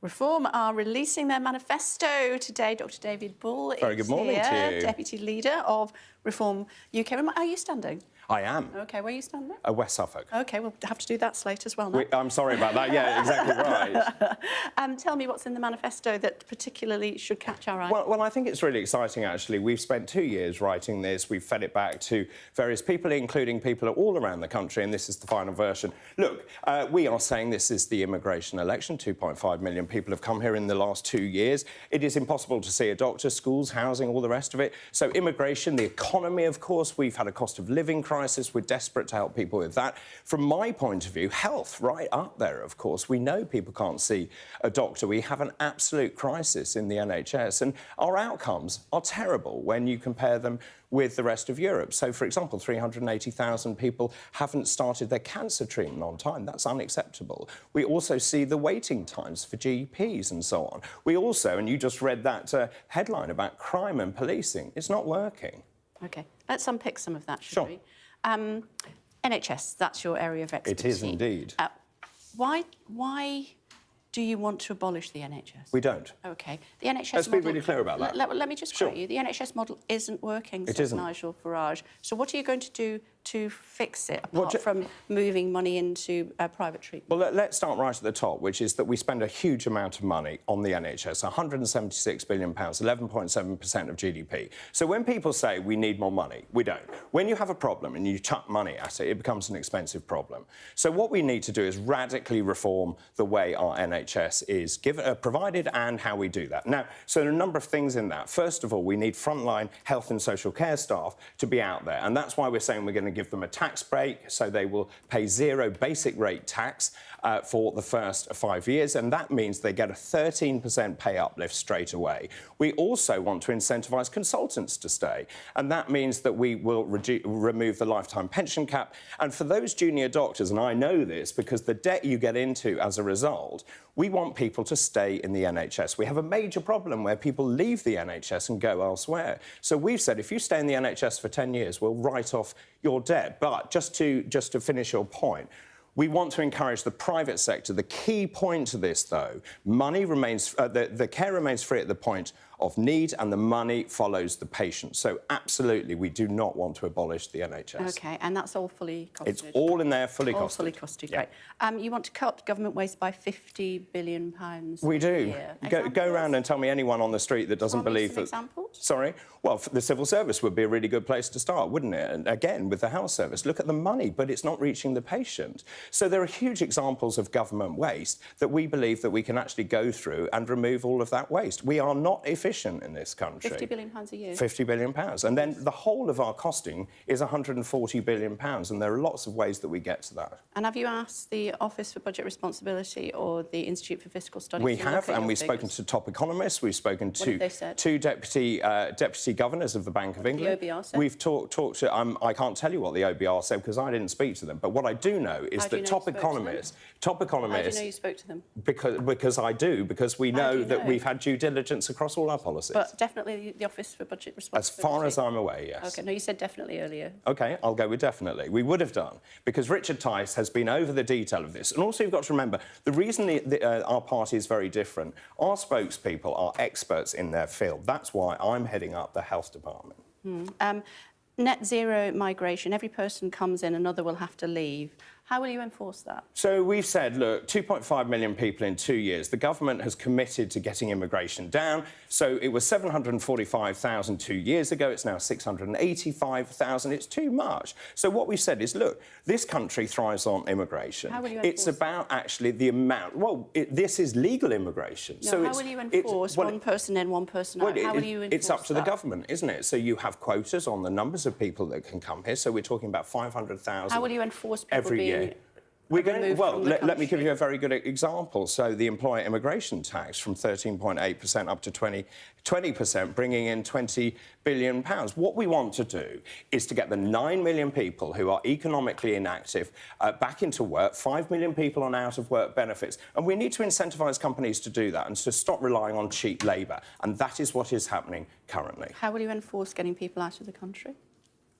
Reform are releasing their manifesto today. Dr. David Bull Very good morning to you. Deputy Leader of Reform UK. Are you standing? I am. OK, where are you standing? West Suffolk. OK, we'll have to do that slate as well now. I'm sorry about that. Yeah, exactly right. Tell me what's in the manifesto that particularly should catch our eye. Well, I think it's really exciting, actually. We've spent 2 years writing this. We've fed it back to various people, including people all around the country, and this is the final version. Look, we are saying this is the immigration election. 2.5 million people have come here in the last 2 years. It is impossible to see a doctor, schools, housing, all the rest of it. So immigration, the economy, of course, we've had a cost of living crisis. We're desperate to help people with that. From my point of view, health, right up there, of course. We know people can't see a doctor. We have an absolute crisis in the NHS, and our outcomes are terrible when you compare them with the rest of Europe. So, for example, 380,000 people haven't started their cancer treatment on time. That's unacceptable. We also see the waiting times for GPs and so on. We also, and you just read that headline about crime and policing, it's not working. OK, let's unpick some of that, shall we? NHS, that's your area of expertise. It is indeed. Why do you want to abolish the NHS? We don't. OK. The NHS Let's be really clear about that. Let me just quote you. The NHS model isn't working, says Nigel Farage. So what are you going to do to fix it, apart from moving money into private treatment? Well, let's start right at the top, which is that we spend a huge amount of money on the NHS, £176 billion, 11.7% of GDP. So when people say we need more money, we don't. When you have a problem and you chuck money at it, it becomes an expensive problem. So what we need to do is radically reform the way our NHS is provided and how we do that. Now, so there are a number of things in that. First of all, we need frontline health and social care staff to be out there, and that's why we're saying we're going to give them a tax break, so they will pay zero basic rate tax for the first 5 years, and that means they get a 13% pay uplift straight away. We also want to incentivise consultants to stay, and that means that we will remove the lifetime pension cap. And for those junior doctors, and I know this because the debt you get into as a result, we want people to stay in the NHS. We have a major problem where people leave the NHS and go elsewhere. So we've said if you stay in the NHS for 10 years, we'll write off your debt. But just to finish your point, we want to encourage the private sector. The key point to this, though, money remains, the care remains free at the point of need, and the money follows the patient. So, absolutely, we do not want to abolish the NHS. OK, and that's all fully costed? It's all in there, fully costed. All fully costed, yeah. Great. You want to cut government waste by £50 billion We do. Go around and tell me anyone on the street that doesn't believe that... Examples? Sorry? Well, the civil service would be a really good place to start, wouldn't it? And again, with the health service, look at the money, but it's not reaching the patient. So there are huge examples of government waste that we believe that we can actually go through and remove all of that waste. We are not efficient in this country. £50 billion a year? £50 billion. And then the whole of our costing is £140 billion, and there are lots of ways that we get to that. And have you asked the Office for Budget Responsibility or the Institute for Fiscal Studies? We have, and we've spoken to top economists. We've spoken to two deputy governors of the Bank of England. The OBR said? We've talked to... I can't tell you what the OBR said because I didn't speak to them. But what I do know is that top economists... How do you know you spoke to them? Because I do, because we know that we've had due diligence across all our policies. But definitely the Office for Budget Responsibility? As far as I'm aware, yes. OK, no, you said definitely earlier. OK, I'll go with definitely. We would have done, because Richard Tice has been over the detail of this. And also you've got to remember, the reason our party is very different, our spokespeople are experts in their field. That's why I'm heading up the health department. Net zero migration, every person comes in, another will have to leave. How will you enforce that? So we've said, look, 2.5 million people in 2 years. The government has committed to getting immigration down. So it was 745,000 2 years ago. It's now 685,000. It's too much. So what we've said is, look, this country thrives on immigration. How will you enforce It's about actually the amount. Well, this is legal immigration. No, so how will you enforce one person in, one person out? How will you enforce It's up to the government, isn't it? So you have quotas on the numbers of people that can come here. So we're talking about 500,000 How will you enforce people every year? We're going to, well, let me give you a very good example. So the employer immigration tax from 13.8% up to 20%, bringing in £20 billion. What we want to do is to get the 9 million people who are economically inactive back into work, 5 million people on out-of-work benefits. And we need to incentivise companies to do that and to stop relying on cheap labour. And that is what is happening currently. How will you enforce getting people out of the country?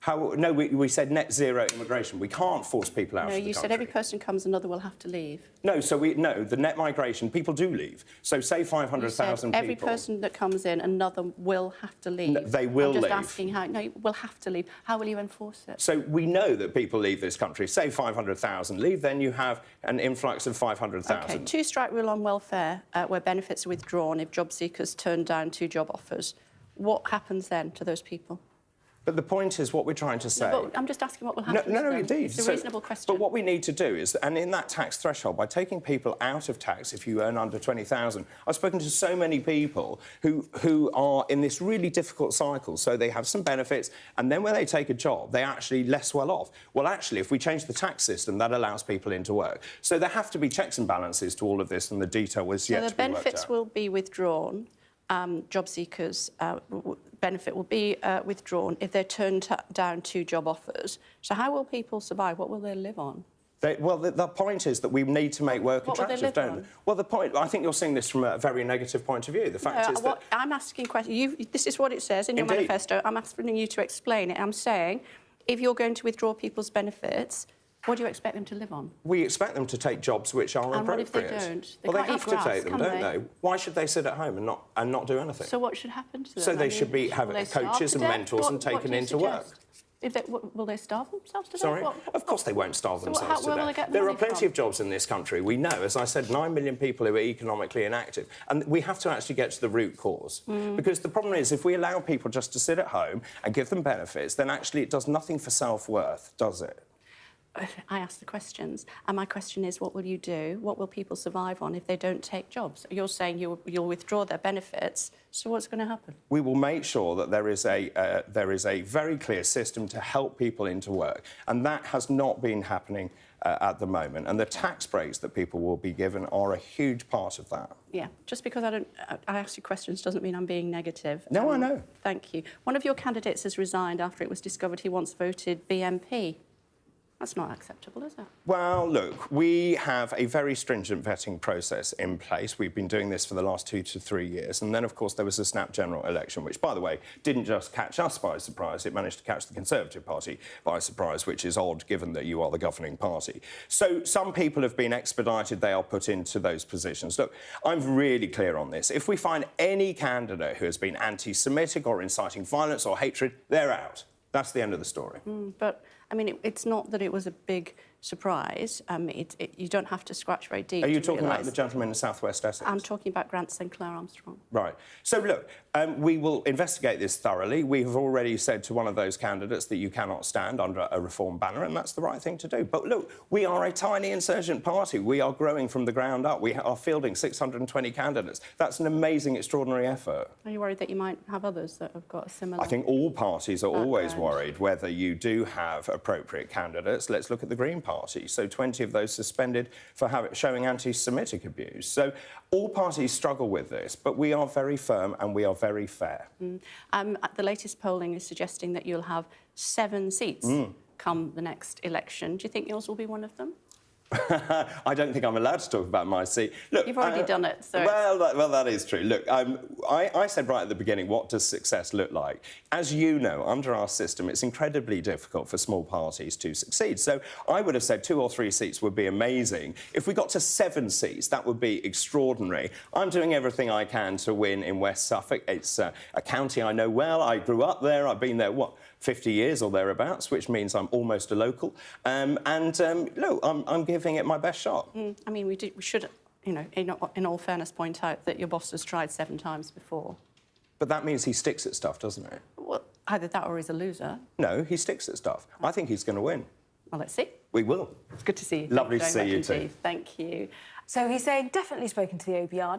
No, we said net zero immigration. We can't force people out of the country. No, you said every person comes, another will have to leave. No, the net migration, people do leave. So say 500,000 people. Every person that comes in, another will have to leave. No, they will leave. I'm just asking how. No, you will have to leave. How will you enforce it? So we know that people leave this country. Say 500,000 leave, then you have an influx of 500,000. OK, two-strike rule on welfare, where benefits are withdrawn if job seekers turn down 2 job offers. What happens then to those people? But the point is what we're trying to say... No, but I'm just asking what will happen. No, indeed. It's a reasonable question. But what we need to do is, and in that tax threshold, by taking people out of tax if you earn under 20,000, I've spoken to so many people who are in this really difficult cycle. So they have some benefits, and then when they take a job, they're actually less well off. Well, actually, if we change the tax system, that allows people into work. So there have to be checks and balances to all of this, and the detail was yet to be worked out. So the benefits will be withdrawn. Job seekers' benefit will be withdrawn if they're turned down 2 job offers. So how will people survive? What will they live on? The point is that we need to make work attractive, don't we? Well, the point... I think you're seeing this from a very negative point of view. The fact is that... I'm asking questions. This is what it says in your manifesto. I'm asking you to explain it. I'm saying, if you're going to withdraw people's benefits, what do you expect them to live on? We expect them to take jobs which are appropriate. And what if they don't? Well, they have to take them, don't they? Why should they sit at home and not do anything? So what should happen to them? So they should be having coaches and mentors and taken into work. Will they starve themselves to death? Sorry? Of course they won't starve themselves to death. There are plenty of jobs in this country. We know, as I said, 9 million people who are economically inactive. And we have to actually get to the root cause. Because the problem is, if we allow people just to sit at home and give them benefits, then actually it does nothing for self-worth, does it? I ask the questions, and my question is, what will you do? What will people survive on if they don't take jobs? You're saying you'll withdraw their benefits, so what's going to happen? We will make sure that there is a very clear system to help people into work, and that has not been happening at the moment. And the tax breaks that people will be given are a huge part of that. Yeah, just because I ask you questions doesn't mean I'm being negative. No, I know. Thank you. One of your candidates has resigned after it was discovered he once voted BNP. That's not acceptable, is it? Well, look, we have a very stringent vetting process in place. We've been doing this for the last 2 to 3 years. And then, of course, there was a snap general election, which, by the way, didn't just catch us by surprise. It managed to catch the Conservative Party by surprise, which is odd, given that you are the governing party. So some people have been expedited. They are put into those positions. Look, I'm really clear on this. If we find any candidate who has been anti-Semitic or inciting violence or hatred, they're out. That's the end of the story. But, I mean, it's not that it was a big surprise. You don't have to scratch very deep. Are you talking about the gentleman in South West Essex? I'm talking about Grant Sinclair Armstrong. Right. So, look, we will investigate this thoroughly. We have already said to one of those candidates that you cannot stand under a reform banner, and that's the right thing to do. But, look, we are a tiny insurgent party. We are growing from the ground up. We are fielding 620 candidates. That's an amazing, extraordinary effort. Are you worried that you might have others that have got a similar... I think all parties are always worried whether you do have appropriate candidates. Let's look at the Green Party. So 20 of those suspended for showing anti-Semitic abuse. So all parties struggle with this, but we are very firm and we are very fair. The latest polling is suggesting that you'll have 7 seats come the next election. Do you think yours will be one of them? I don't think I'm allowed to talk about my seat. Look, you've already done it, so... Well, that is true. Look, I said right at the beginning, what does success look like? As you know, under our system, it's incredibly difficult for small parties to succeed. So I would have said 2 or 3 seats would be amazing. If we got to 7 seats, that would be extraordinary. I'm doing everything I can to win in West Suffolk. It's a county I know well. I grew up there. I've been there, 50 years or thereabouts, which means I'm almost a local. Look, I'm giving it my best shot. I mean, we should, you know, in all fairness, point out that your boss has tried 7 times before. But that means he sticks at stuff, doesn't it? Well, either that or he's a loser. No, he sticks at stuff. I think he's going to win. Well, let's see. We will. It's good to see you. Lovely to see you too. Thank you. So he's saying definitely spoken to the OBR,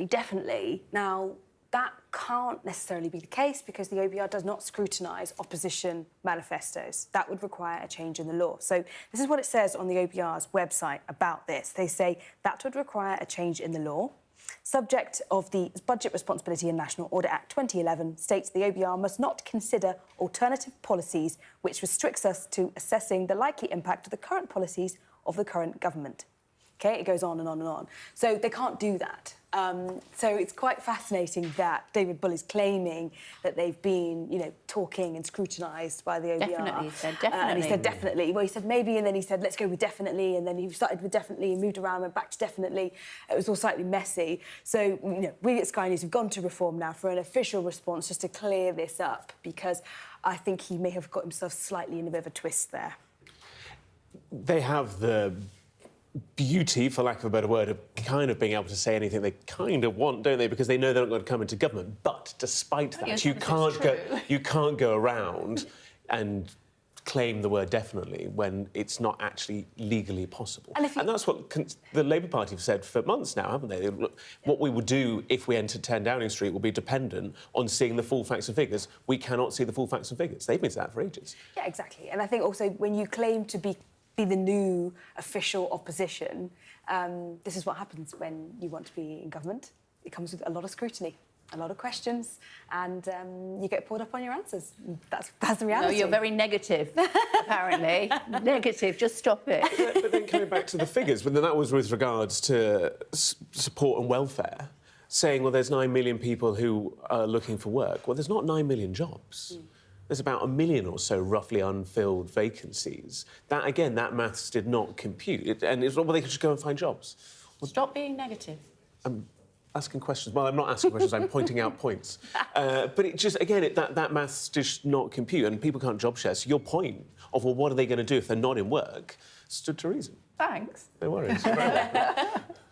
definitely. Now, that can't necessarily be the case because the OBR does not scrutinise opposition manifestos. That would require a change in the law. So this is what it says on the OBR's website about this. They say that would require a change in the law. Subject of the Budget Responsibility and National Audit Act 2011 states the OBR must not consider alternative policies which restricts us to assessing the likely impact of the current policies of the current government. OK, it goes on and on and on. So they can't do that. So it's quite fascinating that David Bull is claiming that they've been, talking and scrutinised by the OBR. Definitely, he said definitely. And he said definitely. Well, he said maybe, and then he said let's go with definitely, and then he started with definitely and moved around and back to definitely. It was all slightly messy. So, we at Sky News have gone to Reform now for an official response just to clear this up, because I think he may have got himself slightly in a bit of a twist there. They have the beauty, for lack of a better word, of kind of being able to say anything they kind of want, don't they? Because they know they're not going to come into government. But despite that, you can't go around and claim the word definitely when it's not actually legally possible. And that's what the Labour Party have said for months now, haven't they? What we would do if we entered 10 Downing Street will be dependent on seeing the full facts and figures. We cannot see the full facts and figures. They've been saying that for ages. Yeah, exactly. And I think also when you claim to be the new official opposition, this is what happens when you want to be in government. It comes with a lot of scrutiny, a lot of questions, and you get pulled up on your answers. That's the reality. No, you're very negative, apparently. Negative, just stop it. But then coming back to the figures, but then that was with regards to support and welfare, saying, well, there's 9 million people who are looking for work. Well, there's not 9 million jobs. There's about 1 million or so roughly unfilled vacancies. That, again, that maths did not compute. And it's not, well, they could just go and find jobs. Well, Stop being negative. I'm asking questions. Well, I'm not asking questions, I'm pointing out points. But it just, again, that maths just not compute, and people can't job share. So your point of, well, what are they going to do if they're not in work, stood to reason. Thanks. No worries.